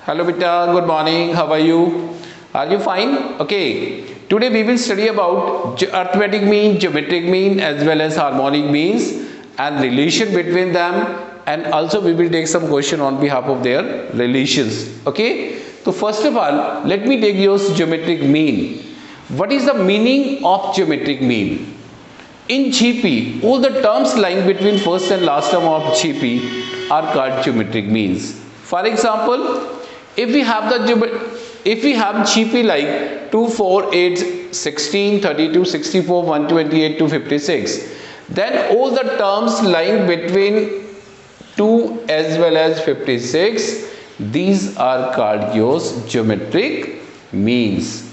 Hello beta, good morning. How are you? Are you fine? Okay. Today we will study about arithmetic mean, geometric mean as well as harmonic means and relation between them, and also we will take some question on behalf of their relations. Okay. So first of all, let me take your geometric mean. What is the meaning of geometric mean? In GP, all the terms lying between first and last term of GP are called geometric means. For example, if we have GP like 2, 4, 8, 16, 32, 64, 128 to 56, then all the terms lying between 2 as well as 56, these are called your geometric means.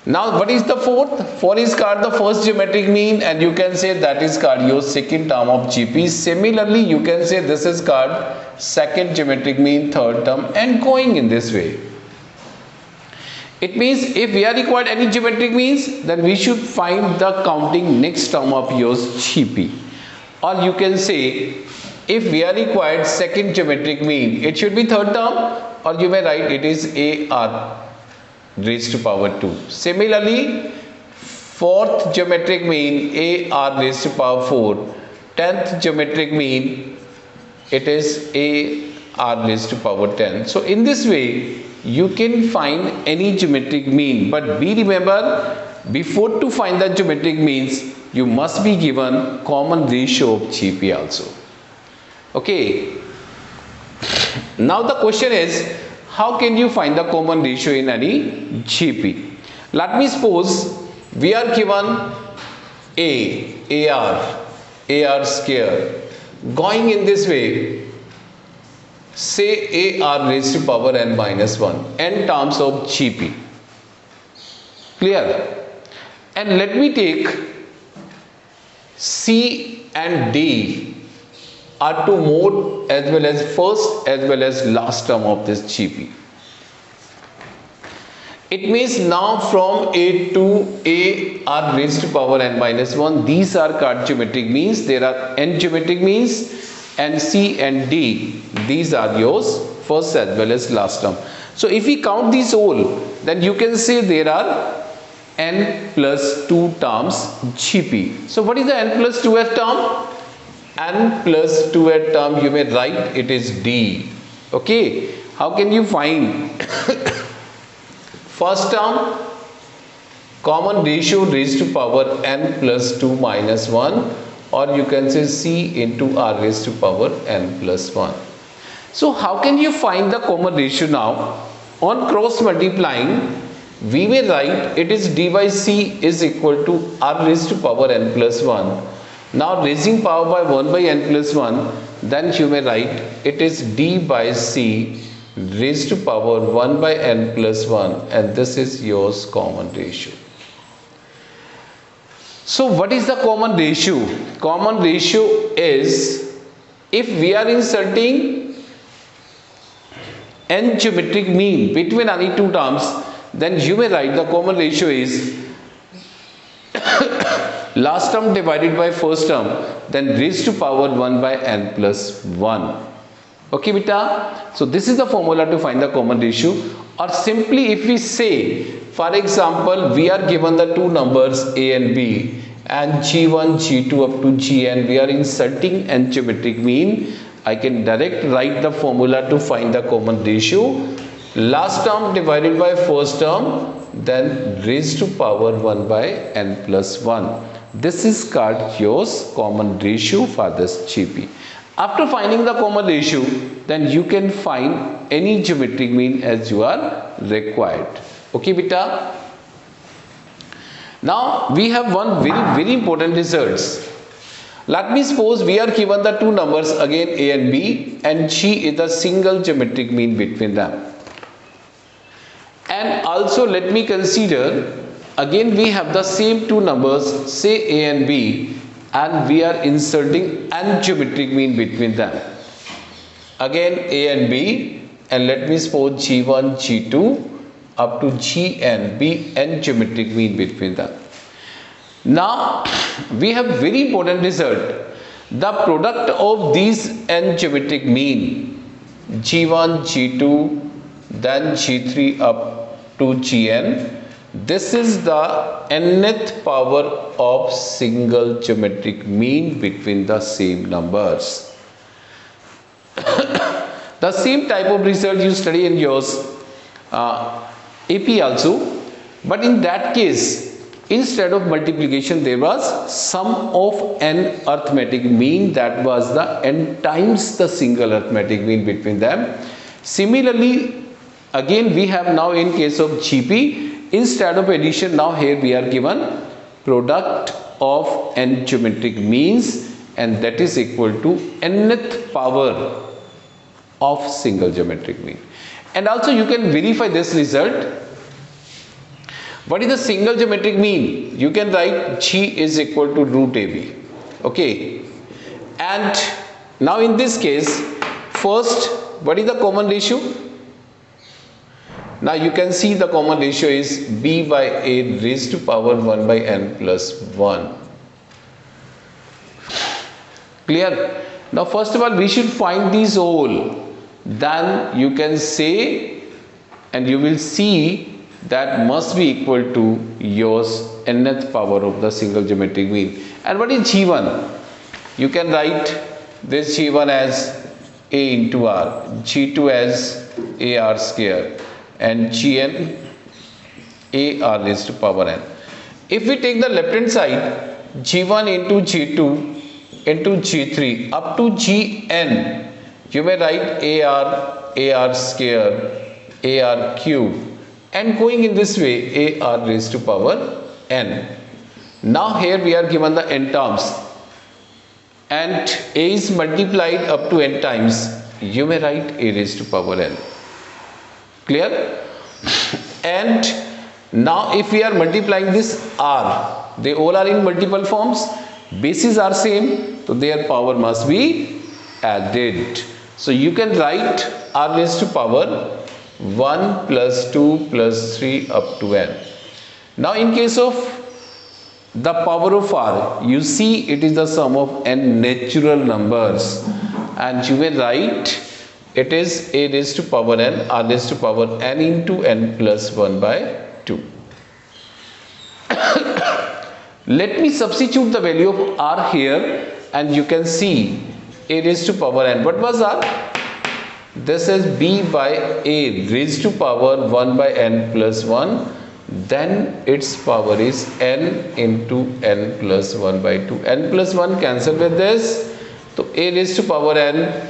Now what is the fourth? 4 is called the first geometric mean, and you can say that is called your second term of GP. Similarly, you can say this is called second geometric mean, third term, and going in this way. It means if we are required any geometric means, then we should find the counting next term of your GP. Or you can say if we are required second geometric mean, it should be third term, or you may write it is AR raised to power 2. Similarly, fourth geometric mean AR raised to power 4. 10th geometric mean, it is AR raised to power 10. So in this way you can find any geometric mean, but be remember, before to find the geometric means you must be given common ratio of GP also. Okay, now the question is, how can you find the common ratio in any GP? Let me suppose we are given AR square. Going in this way, say AR raised to power n minus 1, n terms of GP. Clear? And let me take C and D are two mode as well as first as well as last term of this GP. It means now from A to A are raised to power n minus 1. These are called geometric means. There are n geometric means, and C and D, these are yours first as well as last term. So if we count these all, then you can say there are n plus 2 terms GP. So what is the n plus 2th term? N plus 2th term, you may write it is D. Okay, how can you find? First term, common ratio raised to power n plus 2 minus 1, or you can say C into R raised to power n plus 1. So how can you find the common ratio now? On cross multiplying, we may write it is D by C is equal to R raised to power n plus 1. Now raising power by 1 by n plus 1, then you may write it is D by C raised to power 1 by n plus 1, and this is your common ratio. So what is the common ratio? Common ratio is, if we are inserting n geometric mean between any two terms, then you may write the common ratio is last term divided by first term, then raised to power 1 by n plus 1. Okay beta, so this is the formula to find the common ratio. Or simply if we say, for example, we are given the two numbers A and B, and G1, G2 up to Gn, we are inserting n geometric mean, I can direct write the formula to find the common ratio. Last term divided by first term, then raised to power 1 by n plus 1. This is called your common ratio for this GP. After finding the common ratio, then you can find any geometric mean as you are required. Okay beta. Now we have one very important results. Let me suppose we are given the two numbers again A and B, and G is the single geometric mean between them. And also let me consider, again we have the same two numbers, say A and B, and we are inserting n geometric mean between them. Again A and B, and let me suppose G1, G2 up to Gn, be n geometric mean between them. Now we have very important result. The product of these n geometric mean G1, G2, then G3 up to Gn. This is the nth power of single geometric mean between the same numbers. The same type of result you study in yours AP also, but in that case, instead of multiplication, there was sum of n arithmetic mean, that was the n times the single arithmetic mean between them. Similarly, again we have now in case of GP, instead of addition, now here we are given product of n geometric means, and that is equal to nth power of single geometric mean. And also you can verify this result. What is the single geometric mean? You can write G is equal to root AB. Okay. And now in this case, first, what is the common ratio? Now you can see the common ratio is B by A raised to power 1 by n plus 1. Clear? Now first of all, we should find these all. Then you can say, and you will see, that must be equal to yours nth power of the single geometric mean. And what is G1? You can write this G1 as A into R, G2 as AR square, and Gn AR raised to power n. If we take the left hand side, G1 into G2 into G3 up to Gn, you may write AR square, AR cube, and going in this way AR raised to power n. Now here we are given the n terms, and A is multiplied up to n times, you may write A raised to power n. Clear? And now if we are multiplying this R, they all are in multiple forms, bases are same, so their power must be added. So you can write R raised to power 1 plus 2 plus 3 up to n. Now in case of the power of R, you see it is the sum of n natural numbers, and you may write it is A raised to power n, R raised to power n into n plus 1 by 2. Let me substitute the value of R here, and you can see A raised to power n. What was R? This is B by A raised to power 1 by n plus 1. Then its power is n into n plus 1 by 2. N plus 1 cancel with this. So A raised to power n.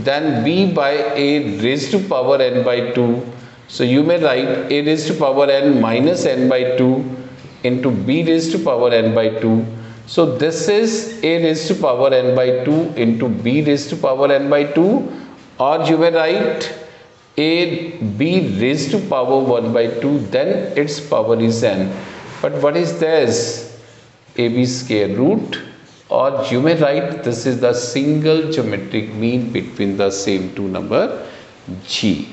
Then B by A raised to power n by 2. So you may write A raised to power n minus n by 2 into B raised to power n by 2. So this is A raised to power n by 2 into B raised to power n by 2. Or you may write A B raised to power 1 by 2, then its power is n. But what is this? AB square root. Or you may write this is the single geometric mean between the same two number G.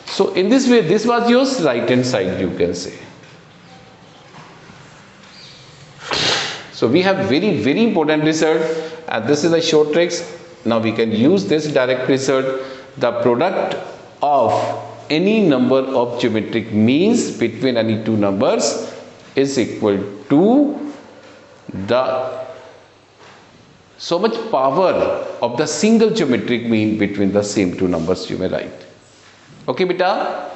So in this way, this was your right hand side, you can say. So we have very important result, and this is the short tricks. Now we can use this direct result. The product of any number of geometric means between any two numbers is equal to the so much power of the single geometric mean between the same two numbers, you may write. Okay, beta?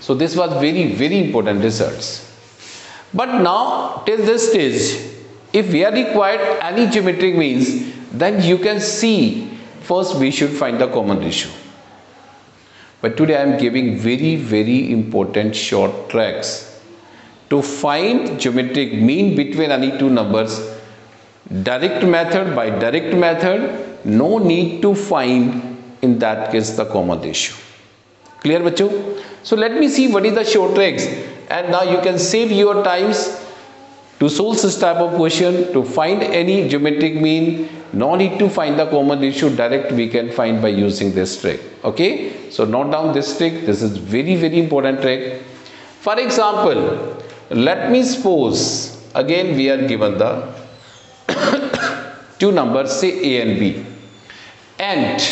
So this was very important results. But now till this stage, if we are required any geometric means, then you can see first we should find the common ratio. But today I am giving very important short tricks to find geometric mean between any two numbers. Direct method, by direct method, no need to find in that case the common ratio. Clear, bacho? So let me see what is the short tricks, and now you can save your times to solve this type of question. To find any geometric mean, no need to find the common ratio, direct we can find by using this trick. Okay, so note down this trick. This is very important trick. For example, let me suppose again we are given the two numbers, say A and B, and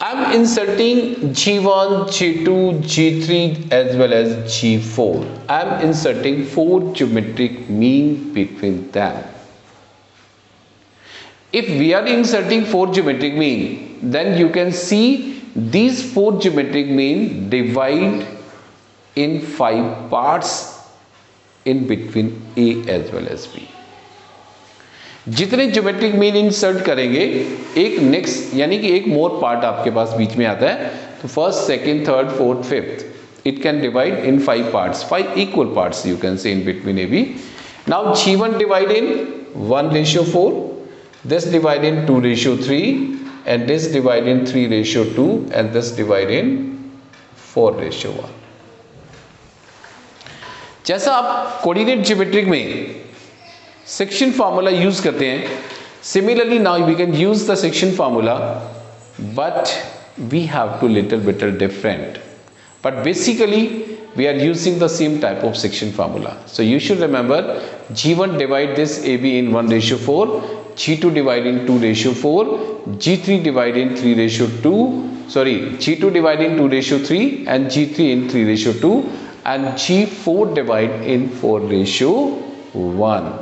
I'm inserting G1, G2, G3 as well as G4. I'm inserting 4 geometric mean between them. If we are inserting 4 geometric mean, then you can see these 4 geometric mean divide in 5 parts in between A as well as B. जितने geometric mean insert करेंगे एक next यानी कि एक more part आपके पास बीच में आता है, तो first, second, third, fourth, fifth, it can divide in 5 parts, 5 equal parts you can say in between AB. Now G1 divide in 1:4, this divide in 2:3, and this divide in 3:2, and this divide in 4:1. जैसा आप coordinate geometric में section formula use करते हैं, similarly now we can use the section formula, but we have to little bit different, but basically we are using the same type of section formula. So you should remember G1 divide this AB in 1:4, G2 divide in 2:4, G3 divide in 3:2, sorry, G2 divide in 2:3 and G3 in 3:2, and G4 divide in 4:1.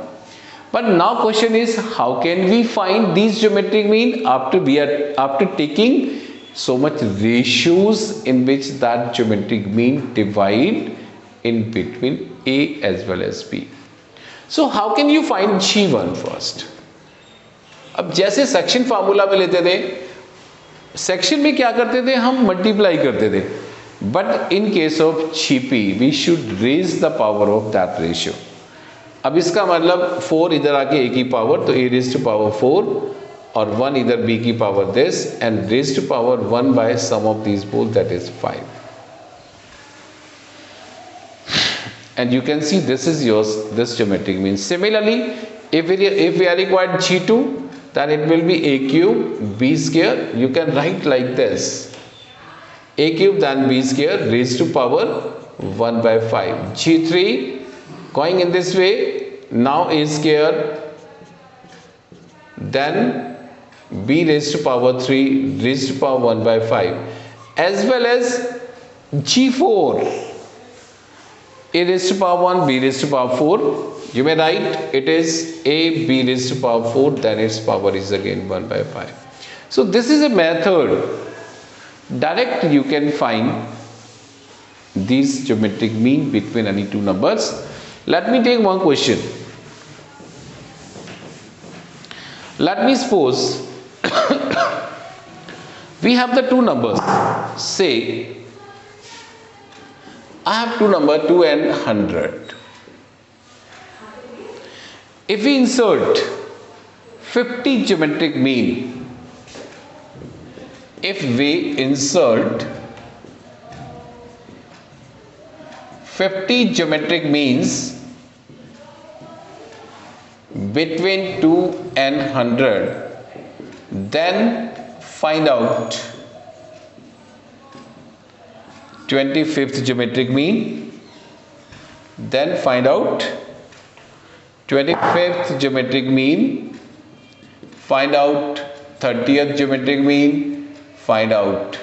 But now question is, how can we find these geometric mean after taking so much ratios in which that geometric mean divide in between A as well as B. So how can you find G1 first? अब जैसे section formula में लेते थे, section में क्या करते थे, हम मल्टीप्लाई करते थे, but in case of GP we should raise the power of that ratio. अब इसका मतलब 4 इधर आके A की पावर, तो A रेज टू पावर 4 और 1 इधर B की power this, and raised to power 1 by sum of these both, that is 5. And you can see this is yours, this geometric mean. Similarly, if we are required G2, then it will be A cube B square. You can write like this: A cube then B square raised to power 1 by 5. G3 going in this way, now A square, then B raised to power 3 raised to power 1 by 5, as well as G4, A raised to power 1 B raised to power 4. You may write it is A B raised to power 4, then its power is again 1 by 5. So this is a method, direct you can find these geometric mean between any two numbers. Let me take one question. Let me suppose we have the two numbers. Say I have two number 2 and 100. If we insert 50 geometric mean, if we insert 50 geometric means between 2 and 100, then find out 25th geometric mean, then find out 25th geometric mean, find out 30th geometric mean, find out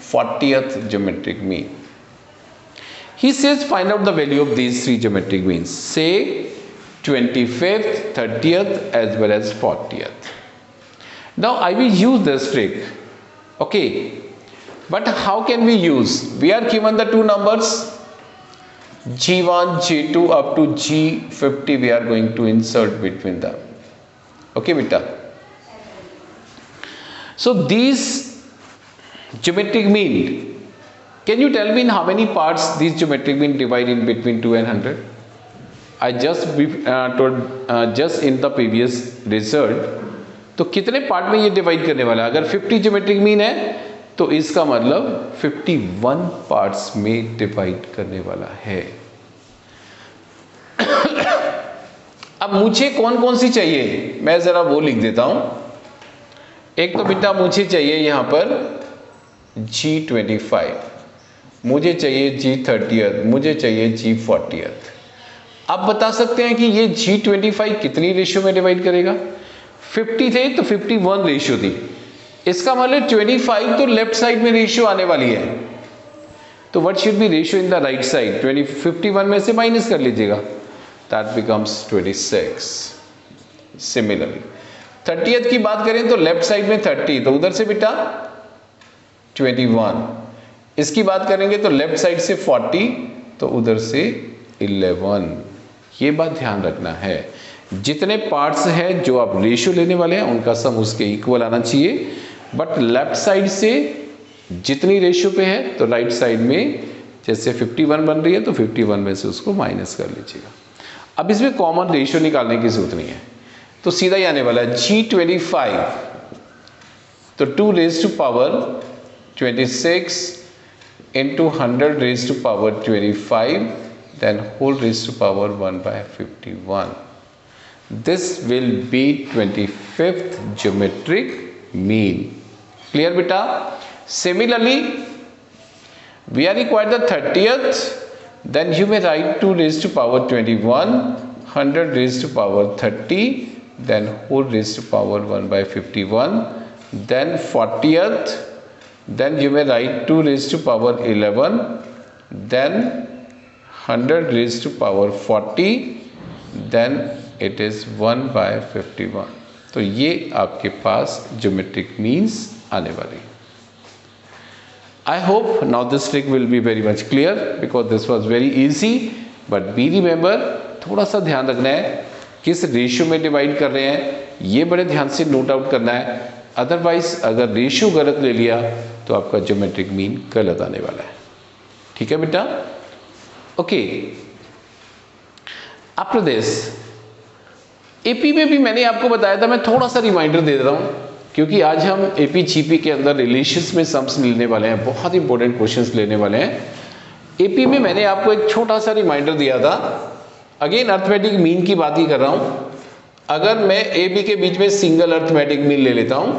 40th geometric mean. He says find out the value of these three geometric means. Say 25th, 30th as well as 40th. Now I will use this trick. Okay, but how can we use? We are given the two numbers G1, G2 up to G50. We are going to insert between them. Okay, beta. So these geometric mean, can you tell me in how many parts these geometric mean divide in between 2 and 100? I just told just in the previous result. तो कितने part में ये divide करने वाला है? अगर 50 geometric mean है तो इसका मतलब 51 पार्ट्स में डिवाइड करने वाला है. अब मुझे कौन कौन सी चाहिए, मैं जरा वो लिख देता हूं. एक तो बेटा मुझे चाहिए यहां पर G25, मुझे चाहिए G30, मुझे चाहिए G40. आप बता सकते हैं कि ये G25 कितनी रेशियो में डिवाइड करेगा? 50 थे तो 51 रेशियो थी, इसका मतलब 25 तो लेफ्ट साइड में रेशियो आने वाली है, तो what should be ratio in the right side? 51 में से माइनस कर लीजिएगा, दैट बिकम्स 26। सिमिलरली 30th की बात करें तो लेफ्ट साइड में 30, तो उधर से बेटा 21। इसकी बात करेंगे तो लेफ्ट साइड से 40, तो उधर से 11। ये बात ध्यान रखना है, जितने पार्ट्स हैं जो आप रेशियो लेने वाले हैं उनका सम उसके इक्वल आना चाहिए, बट लेफ्ट साइड से जितनी रेशियो पे है तो राइट साइड में जैसे 51 बन रही है तो 51 में से उसको माइनस कर लीजिएगा। अब इसमें कॉमन रेशियो निकालने की जरूरत नहीं है, तो सीधा ही आने वाला है G25, तो 2 raise to power 26 into 100 raised to power 25, then whole raised to power 1/51. This will be 25th geometric mean. Clear beta? Similarly, we are required the 30th, then you may write 2 raised to power 21, 100 raised to power 30, then whole raised to power 1/51, then 40th, then you may write 2 raised to power 11, then 100 raised to power 40, then it is 1/51. तो ये आपके पास geometric means आने वाली। I hope now this trick will be very much clear because this was very easy, but be remember, थोड़ा सा ध्यान रखना है किस रेशियो में डिवाइड कर रहे हैं, ये बड़े ध्यान से नोट आउट करना है, अदरवाइज अगर रेशियो गलत ले लिया तो आपका ज्योमेट्रिक मीन गलत आने वाला है। ठीक है बेटा? ओके, आफ्टर दिस एपी में भी मैंने आपको बताया था, मैं थोड़ा सा रिमाइंडर दे रहा हूं क्योंकि आज हम एपी जीपी के अंदर रिलेशंस में सम्स लेने वाले हैं, बहुत इंपॉर्टेंट क्वेश्चंस लेने वाले हैं। एपी में मैंने आपको एक छोटा सा रिमाइंडर दिया था, अगेन अर्थमेटिक मीन की बात ही कर रहा हूं। अगर मैं ए बी के बीच में सिंगल अर्थमेटिक मीन ले लेता हूं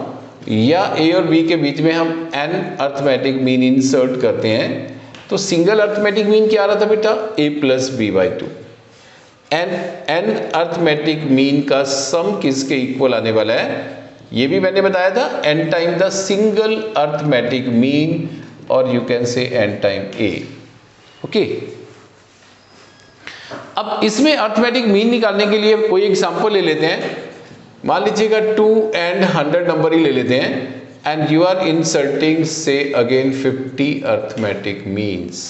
या ए और बी के बीच में हम एन अर्थमेटिक मीन इंसर्ट करते हैं, तो सिंगल अर्थमेटिक मीन क्या आ रहा था बेटा? a plus b/2। An arithmetic mean का सम किसके इक्वल आने वाला है? ये भी मैंने बताया था, n time the single arithmetic mean, और you can say n time a। Okay, अब इसमें अर्थमेटिक मीन निकालने के लिए कोई एग्जांपल ले लेते हैं। मान लीजिएगा 2 and 100 नंबर ही ले लेते हैं, एंड यू आर इंसर्टिंग से अगेन 50 अर्थमेटिक मीन्स।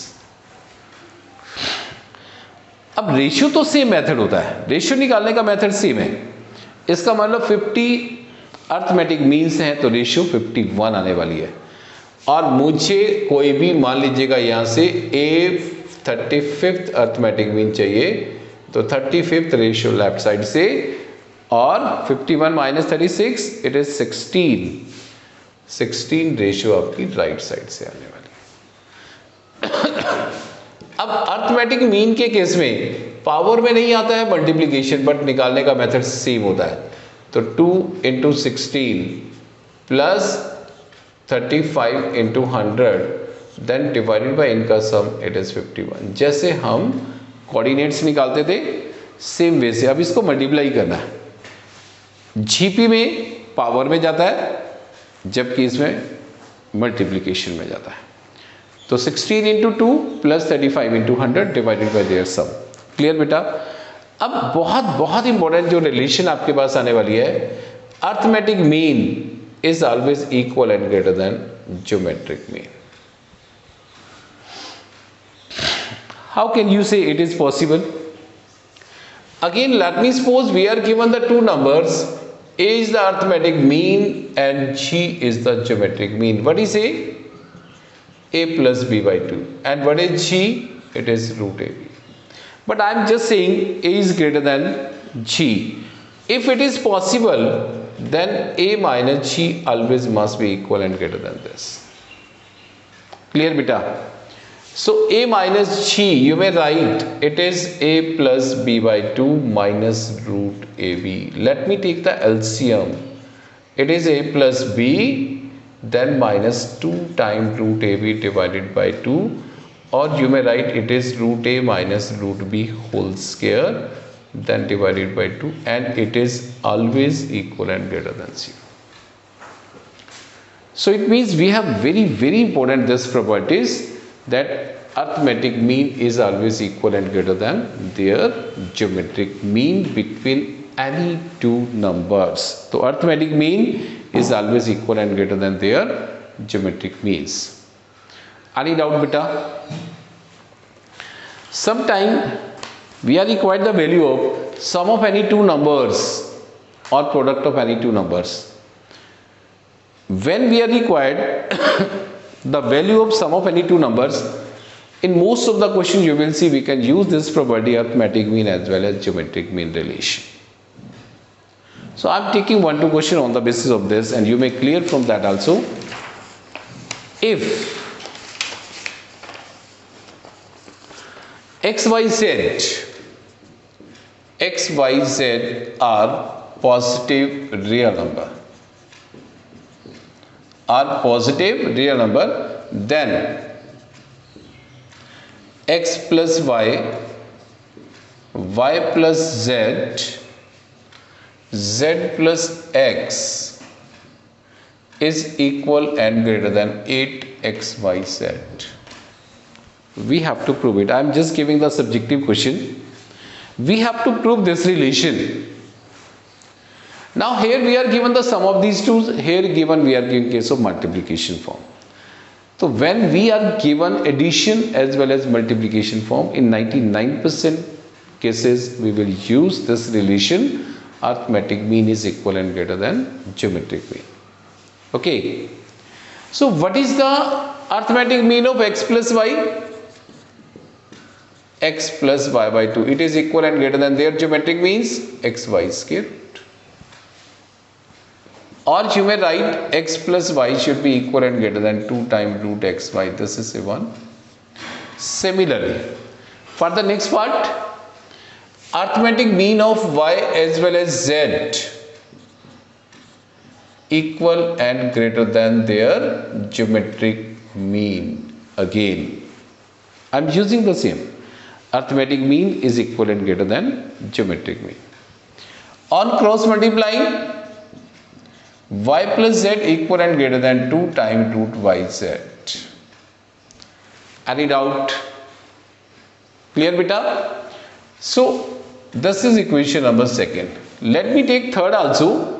अब रेशियो तो सेम मेथड होता है, रेशियो निकालने का मेथड सेम है। इसका मतलब 50 अर्थमेटिक मीन्स हैं तो रेशियो 51 आने वाली है। और मुझे कोई भी मान लीजिएगा यहां से ए 35th अर्थमेटिक मीन चाहिए, तो 35th रेशियो लेफ्ट साइड से, और 51 माइनस 36 इट इज 16 रेशियो आपकी राइट साइड से आने वाली है। अब अर्थमेटिक मीन के केस में पावर में नहीं आता है मल्टीप्लीकेशन, बट निकालने का मेथड सेम होता है। तो 2 into 16 plus 35 into 100 then divided by इनका सम इट इज 51। जैसे हम कोऑर्डिनेट्स निकालते थे सेम वे से अब इसको मल्टीप्लाई करना है। जीपी में पावर में जाता है जबकि इसमें मल्टीप्लिकेशन में जाता है। तो 16 into 2 plus 35 into 100 divided by their sum. Clear बेटा? अब बहुत इंपॉर्टेंट जो रिलेशन आपके पास आने वाली है, arithmetic mean is always equal and greater than geometric mean. How can you say it is possible? Again, let me suppose we are given the two numbers, a is the arithmetic mean and g is the geometric mean. What is a? A plus b/2. And what is g? It is root ab. But I am just saying a is greater than g. If it is possible, then a minus g always must be equal and greater than this. Clear beta? So a minus g, you may write it is a plus b/2 minus root ab. Let me take the LCM. It is a plus b, then minus 2 times root ab divided by 2, or you may write it is root a minus root b whole square, then divided by 2, and it is always equal and greater than 0. So it means we have very important this properties, that arithmetic mean is always equal and greater than their geometric mean between any two numbers. So arithmetic mean is always equal and greater than their geometric means. Any doubt beta? Sometime we are required the value of sum of any two numbers or product of any two numbers. When we are required the value of sum of any two numbers, in most of the questions you will see we can use this property, arithmetic mean as well as geometric mean relation. So I am taking 1-2 question on the basis of this, and you may clear from that also. If XYZ are positive real number, then x plus y, y plus z, z plus x is equal and greater than 8xyz. We have to prove it. I am just giving the subjective question. We have to prove this relation. Now here we are given the sum of these two, here given we are given case of multiplication form. So when we are given addition as well as multiplication form, in 99% cases we will use this relation, arithmetic mean is equal and greater than geometric mean. Okay. So what is the arithmetic mean of x plus y? X plus y by 2. It is equal and greater than their geometric means, xy square. Or you may write x plus y should be equal and greater than 2 times root xy. This is a 1. Similarly, for the next part, arithmetic mean of y as well as z equal and greater than their geometric mean. Again, I am using the same. Arithmetic mean is equal and greater than geometric mean. On cross multiplying, y plus z equal and greater than 2 times root yz. Any doubt? Clear beta? So this is equation number 2. Let me take third also.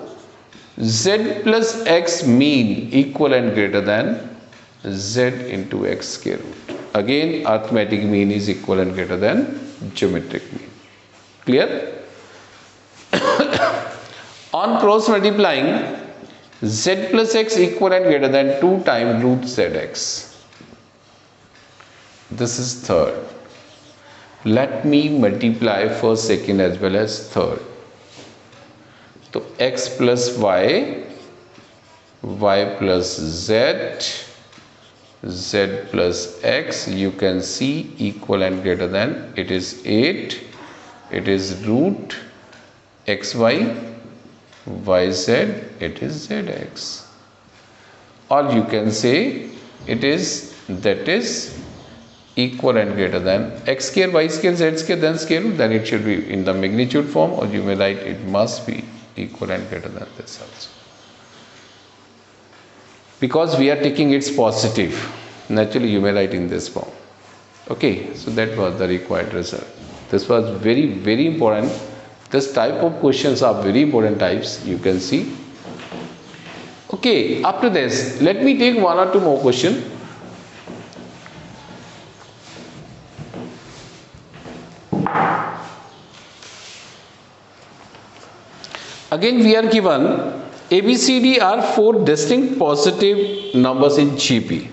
Z plus x mean equal and greater than z into x square root. Again arithmetic mean is equal and greater than geometric mean. Clear? On cross multiplying, z plus x equal and greater than 2 times root zx. This is third. Let me multiply first, second as well as third. So x plus y, y plus z, z plus x, you can see equal and greater than, it is 8, it is root xy, yz, it is zx. Or you can say it is, that is equal and greater than x square, y square, z square, then square root, then it should be in the magnitude form, or you may write it must be equal and greater than this also. Because we are taking its positive, naturally you may write in this form. Okay, so that was the required result. This was very important. This type of questions are very important types, you can see. Okay, after this, let me take 1 or 2 more questions. Again we are given ABCD are 4 distinct positive numbers in GP.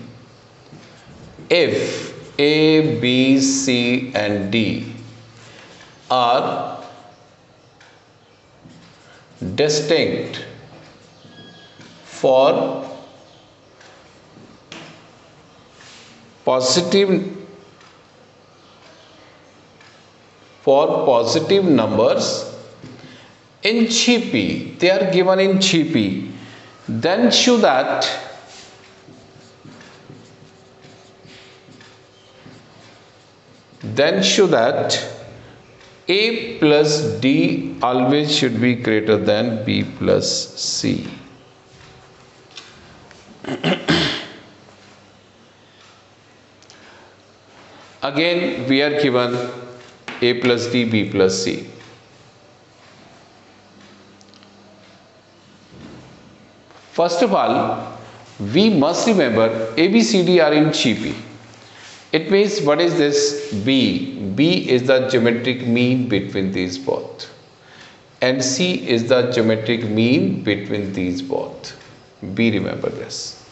If A, B, C and D are distinct for positive numbers in GP, they are given in GP, then show that A plus D always should be greater than B plus C. Again we are given a plus d, b plus c. First of all, we must remember a, b, c, d are in GP. It means what is this? B. B is the geometric mean between these both. And C is the geometric mean between these both. B, remember this.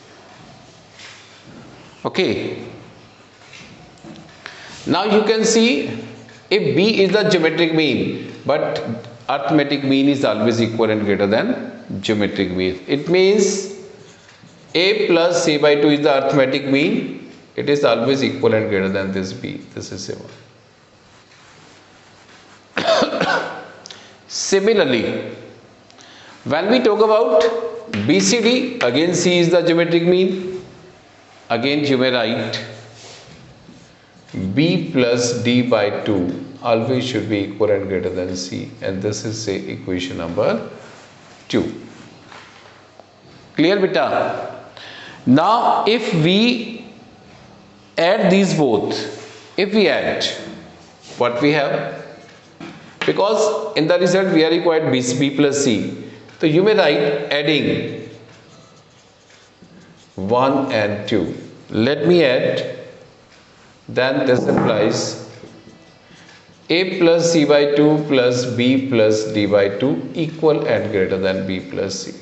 Okay. Now you can see if B is the geometric mean, but arithmetic mean is always equal and greater than geometric mean. It means A plus C by 2 is the arithmetic mean. It is always equal and greater than this B. This is similar. Similarly, when we talk about BCD, again C is the geometric mean. Again you may write B plus D by 2 always should be equal and greater than C, and this is say equation number 2. Clear beta? Now if we add these both, if we add what we have, because in the result we are required B plus C, so you may write adding 1 and 2. Let me add, then this implies A plus C by 2 plus B plus D by 2 equal and greater than B plus C.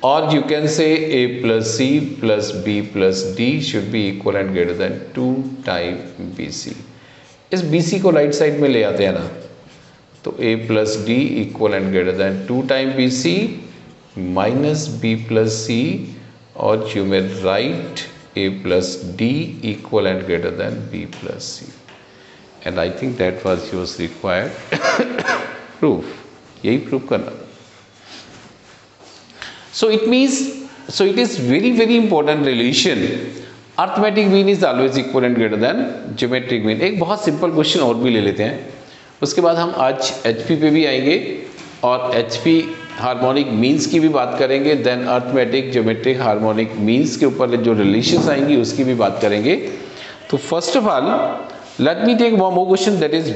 Or you can say A plus C plus B plus D should be equal and greater than 2 times BC. इस BC को right side में ले आते हैं ना, तो A plus D equal and greater than 2 times BC minus B plus C, or you may write A plus D equal and greater than B plus C. And I think that was your required proof. यही proof करना. So it means, so it is very important relation. Arithmetic mean is always equal and greater than geometric mean. एक बहुत simple question और भी ले लेते हैं, उसके बाद हम आज HP पे भी आएंगे और HP हार्मोनिक मीन्स की भी बात करेंगे, then arithmetic geometric harmonic means के ऊपर जो रिलेशंस आएंगी उसकी भी बात करेंगे. तो first of all let me take one more question that is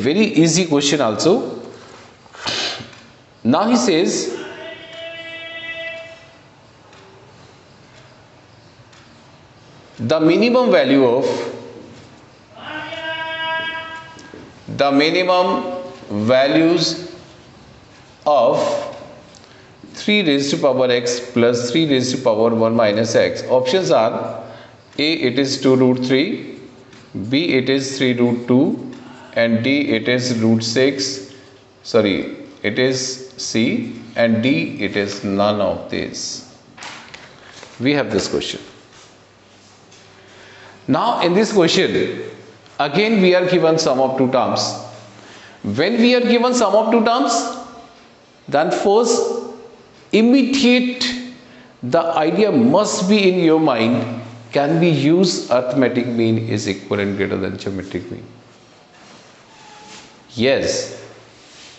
very easy question also. Now he says the minimum values of 3 raised to power x plus 3 raised to power 1 minus x. Options are A, it is 2 root 3, B, it is 3 root 2, and D, it is root 6. Sorry, it is C, and D, it is none of these. We have this question. Now in this question, again we are given sum of two terms. When we are given sum of two terms, then first immediate the idea must be in your mind, can we use arithmetic mean is equal and greater than geometric mean? Yes.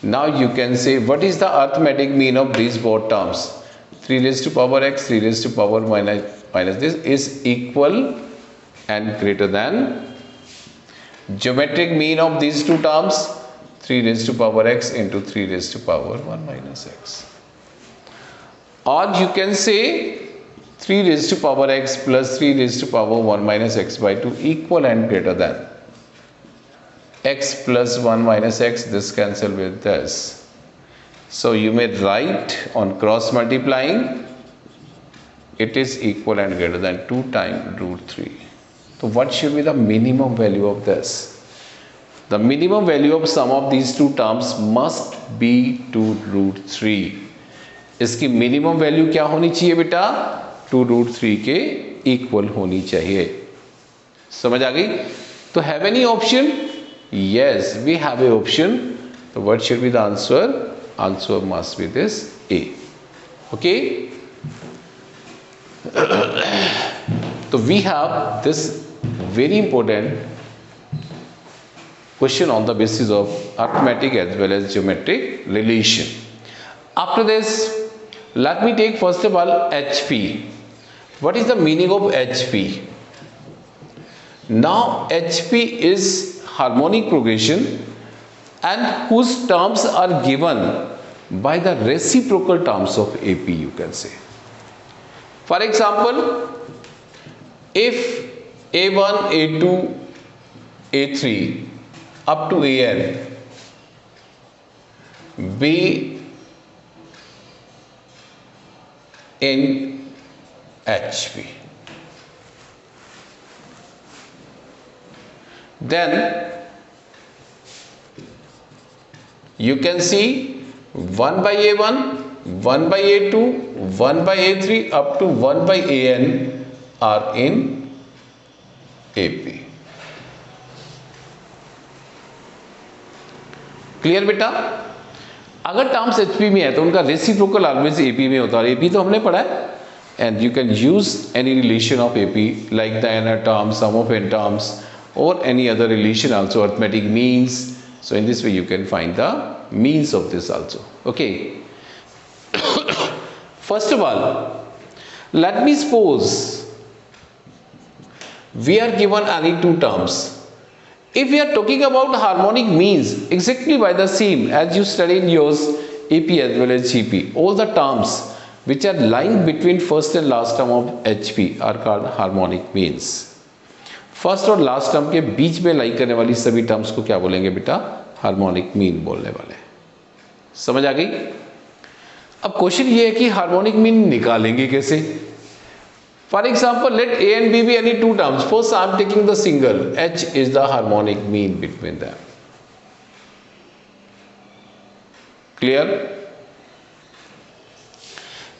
Now you can say what is the arithmetic mean of these both terms? 3 raised to power x, 3 raised to power minus this is equal and greater than geometric mean of these two terms, 3 raised to power x into 3 raised to power 1 minus x. Or you can say 3 raised to power x plus 3 raised to power 1 minus x by 2 equal and greater than x plus 1 minus x, this cancel with this. So you may write on cross multiplying, it is equal and greater than 2 times root 3. So what should be the minimum value of this? The minimum value of sum of these two terms must be 2 root 3. इसकी minimum value क्या होनी चाहिए बेटा? 2 root 3 के equal होनी चाहिए. समझ आ गई? तो have any option? Yes, we have a option. So what should be the answer? Answer must be this A. Okay? So we have this very important question on the basis of arithmetic as well as geometric relation. After this, let me take first of all HP. What is the meaning of HP? Now HP is harmonic progression and whose terms are given by the reciprocal terms of AP, you can say. For example, if A1, A2, A3 up to AN be in HP, then you can see 1 by A1, 1 by A2, 1 by A3 up to 1 by AN are in AP. Clear बेटा? अगर terms HP में है तो उनका reciprocal always AP में होता है, और AP तो हमने पढ़ा है. And you can use any relation of AP like the nr term, sum of n terms, or any other relation also, arithmetic means. So in this way you can find the means of this also. Okay. First of all, let me suppose we are given any two terms. If we are talking about harmonic means, exactly by the same as you study in yours AP as well as GP, all the terms which are lying between first and last term of HP are called harmonic means. First और last term के बीच में लाई करने वाली सभी terms को क्या बोलेंगे बेटा? हार्मोनिक मीन बोलने वाले. समझ आ गई? अब क्वेश्चन ये है कि हार्मोनिक मीन निकालेंगे कैसे? For example, let a and b be any two terms. First I am taking the single. H is the harmonic mean between them. Clear?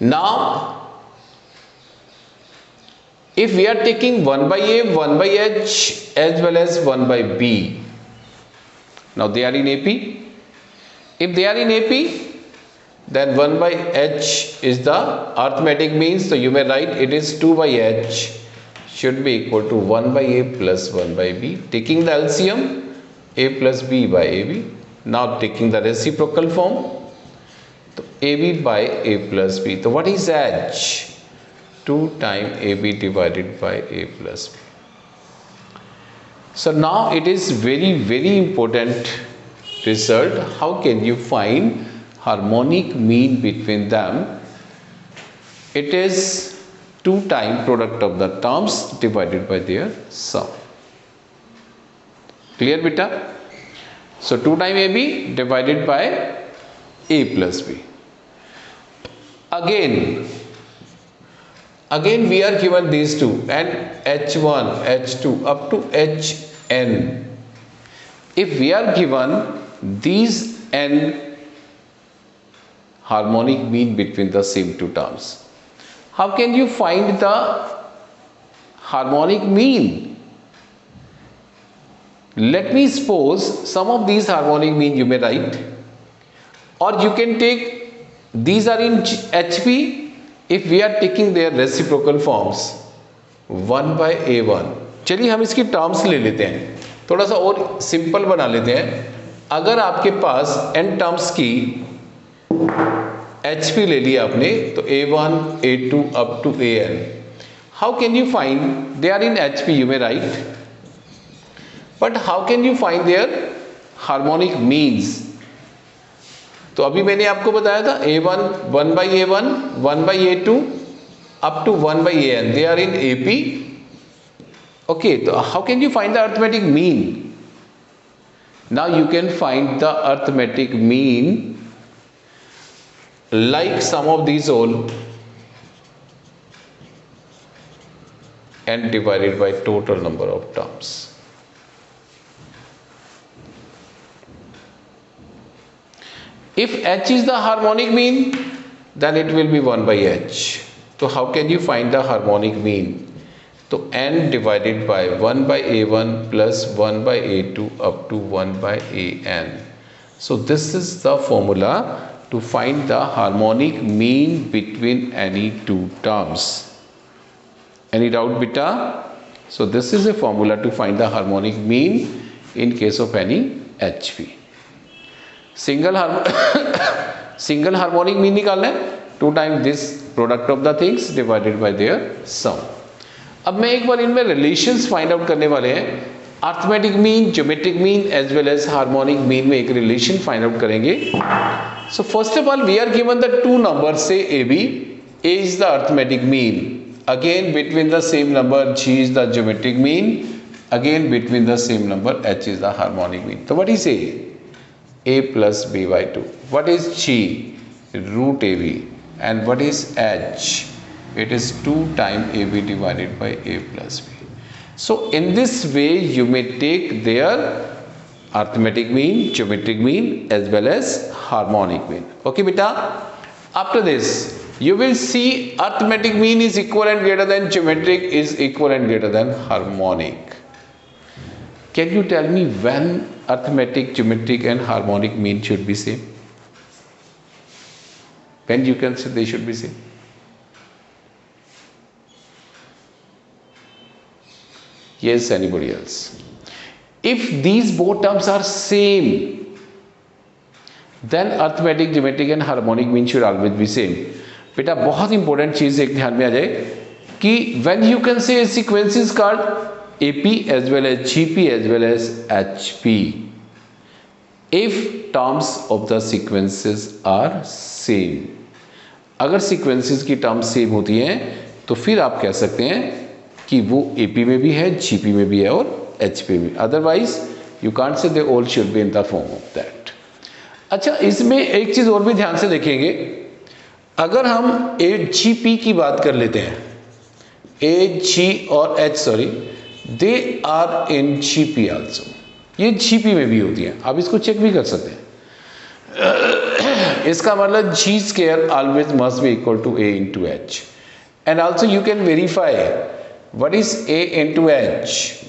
Now, if we are taking 1 by A, 1 by H as well as 1 by B, now they are in AP. If they are in AP, then 1 by H is the arithmetic means. So you may write it is 2 by H should be equal to 1 by A plus 1 by B. Taking the LCM, A plus B by AB. Now taking the reciprocal form, तो AB by A plus B. तो what is H? 2 times AB divided by A plus B. So now it is very important result. How can you find harmonic mean between them? It is 2 times product of the terms divided by their sum. Clear beta? So 2 times AB divided by A plus B. Again we are given these two, and H1, H2 up to Hn. If we are given these n harmonic mean between the same two terms, how can you find the harmonic mean? Let me suppose some of these harmonic mean you may write, or you can take these are in HP. If we are taking their reciprocal forms, 1 by A1. चलिए हम इसकी terms ले लेते हैं, थोड़ा सा और simple बना लेते हैं. अगर आपके पास n टर्म्स की HP ले लिया आपने, तो A1, A2 up to AN. How can you find? They are in HP, you may write. But how can you find their harmonic means? तो अभी मैंने आपको बताया था A1, 1 by A1, 1 by A2 up to 1 by AN. They are in AP. Okay, so how can you find the arithmetic mean? Now you can find the arithmetic mean like sum of these all and divided by total number of terms. If H is the harmonic mean, then it will be 1 by H. So how can you find the harmonic mean? So n divided by 1 by A1 plus 1 by A2 up to 1 by AN. So this is the formula to find the harmonic mean between any two terms. Any doubt beta? So this is a formula to find the harmonic mean in case of any HP. Single harmonic mean निकालना है, 2 times this product of the things divided by their sum. अब मैं एक बार इनमें relations find out करने वाले हैं। Arithmetic mean, geometric mean as well as harmonic mean में एक रिलेशन फाइंड आउट करेंगे। So first of all we are given the two number say A B, A is the arithmetic mean, again between the same number g is the geometric mean, again between the same number h is the harmonic mean. So what is a? A plus b by 2. What is g? Root ab. And what is h? It is 2 times ab divided by a plus b. So in this way you may take their arithmetic mean, geometric mean as well as harmonic mean. Okay beta? After this you will see arithmetic mean is equal and greater than geometric is equal and greater than harmonic. Can you tell me when arithmetic, geometric and harmonic mean should be same? When you can say they should be same? Yes, anybody else? If these both terms are same, then arithmetic, geometric and harmonic mean should always be same. बेटा बहुत important चीज एक ध्यान में आ जाए कि when you can say sequence is called AP as well as GP as well as HP if terms of the sequences are same. अगर सीक्वेंसेस की टर्म्स सेम होती हैं तो फिर आप कह सकते हैं कि वो एपी में भी है, जीपी में भी है और एचपी में। Otherwise you can't say they all should be in the form of that. अच्छा, इसमें एक चीज और भी ध्यान से देखेंगे। अगर हम ए जी पी की बात कर लेते हैं, ए जी और H sorry, they are in G P also, ये जी पी में भी होती है। आप इसको चेक भी कर सकते हैं। इसका मतलब G square always must be equal to A into H. And also you can verify what is A into H,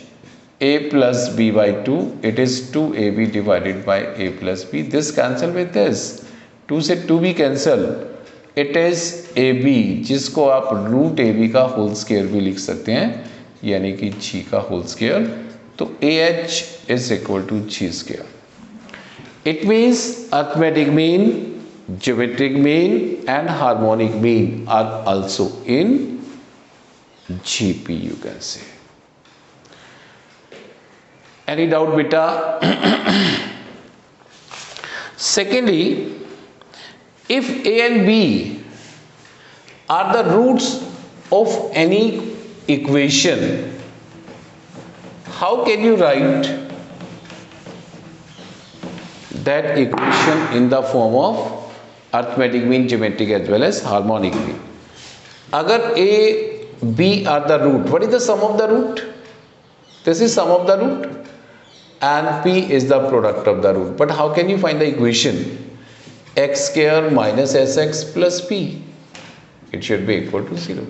a plus b by 2, it is 2ab divided by a plus b. This cancel with this, 2 से 2b cancel, it is ab, जिसको आप root ab का whole square भी लिख सकते हैं, यानी कि g का होल स्क्वायर। तो ah is equal to g square. It means arithmetic mean, geometric mean and harmonic mean are also in GP, you can say. Any doubt beta? Secondly, if a and b are the roots of any equation, how can you write that equation in the form of arithmetic mean, geometric as well as harmonic mean? Agar a, b are the root, what is the sum of the root? This is sum of the root. And p is the product of the root. But how can you find the equation? X square minus sx plus p. It should be equal to 0.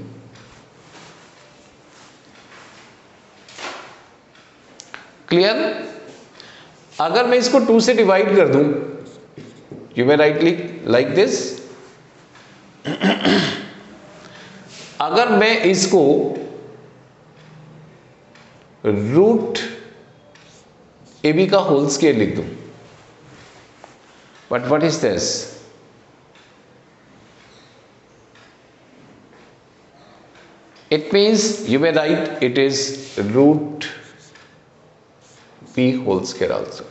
Clear? अगर मैं इसको 2 से divide कर दूं, you may write like this. अगर मैं इसको root A B का होल स्क्वायर लिख दूं, but what is this? It means you may write it is root P whole square also.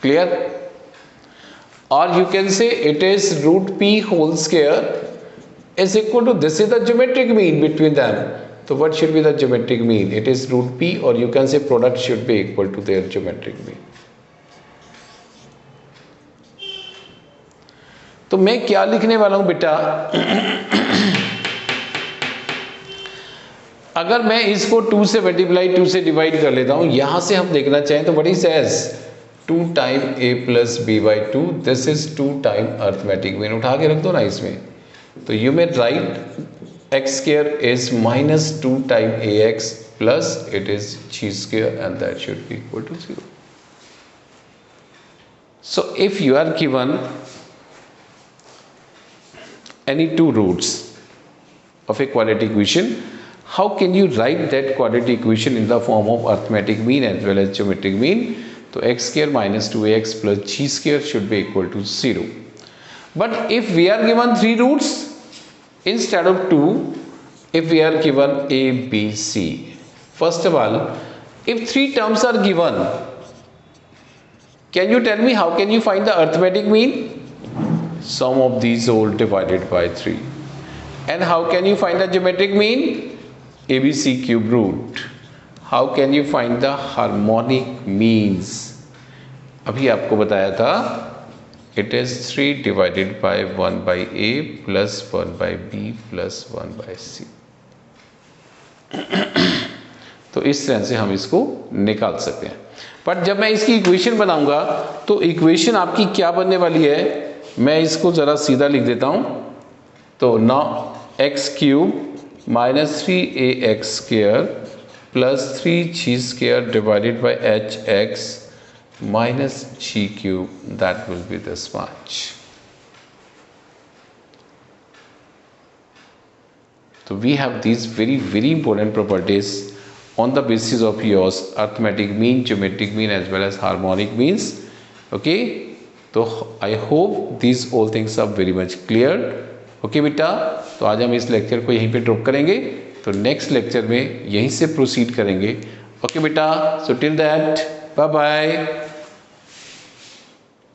Clear? और you can say it is root P whole square is equal to this is the geometric mean between them. So what should be the geometric mean? It is root p, or you can say product should be equal to their geometric mean. तो मैं क्या लिखने वाला हूं बेटा? अगर मैं इसको 2 से मल्टीप्लाई 2 से डिवाइड कर लेता हूं, यहां से हम देखना चाहें तो what is S? 2 time a plus b by 2, this is 2 time arithmetic mean. उठा के रख दो ना इसमें। तो you may right x square is minus 2 times ax plus it is g square, and that should be equal to 0. So if you are given any two roots of a quadratic equation, how can you write that quadratic equation in the form of arithmetic mean as well as geometric mean? So x square minus 2ax plus g square should be equal to 0. But if we are given three roots, instead of 2 if we are given A, B, C. First of all, if 3 terms are given, can you tell me how can you find the arithmetic mean? Sum of these all divided by 3. And how can you find the geometric mean? ABC cube root. How can you find the harmonic means? अभी आपको बताया था it is 3 divided by 1 by A plus 1 by B plus 1 by C. तो इस तरह से हम इसको निकाल सकते हैं. बट जब मैं इसकी इक्वेशन बनाऊंगा तो इक्वेशन आपकी क्या बनने वाली है, मैं इसको ज़रा सीधा लिख देता हूं. तो now x cube minus 3ax square plus 3g square divided by H x minus g cube, that will be this much. So we have these very important properties on the basis of yours arithmetic mean, geometric mean as well as harmonic means. Okay, so I hope these all things are very much clear. Okay बेटा, तो आज हम इस lecture को यहीं पे drop करेंगे, तो नेक्स्ट लेक्चर में यहीं से प्रोसीड करेंगे. ओके बेटा, so till that bye bye.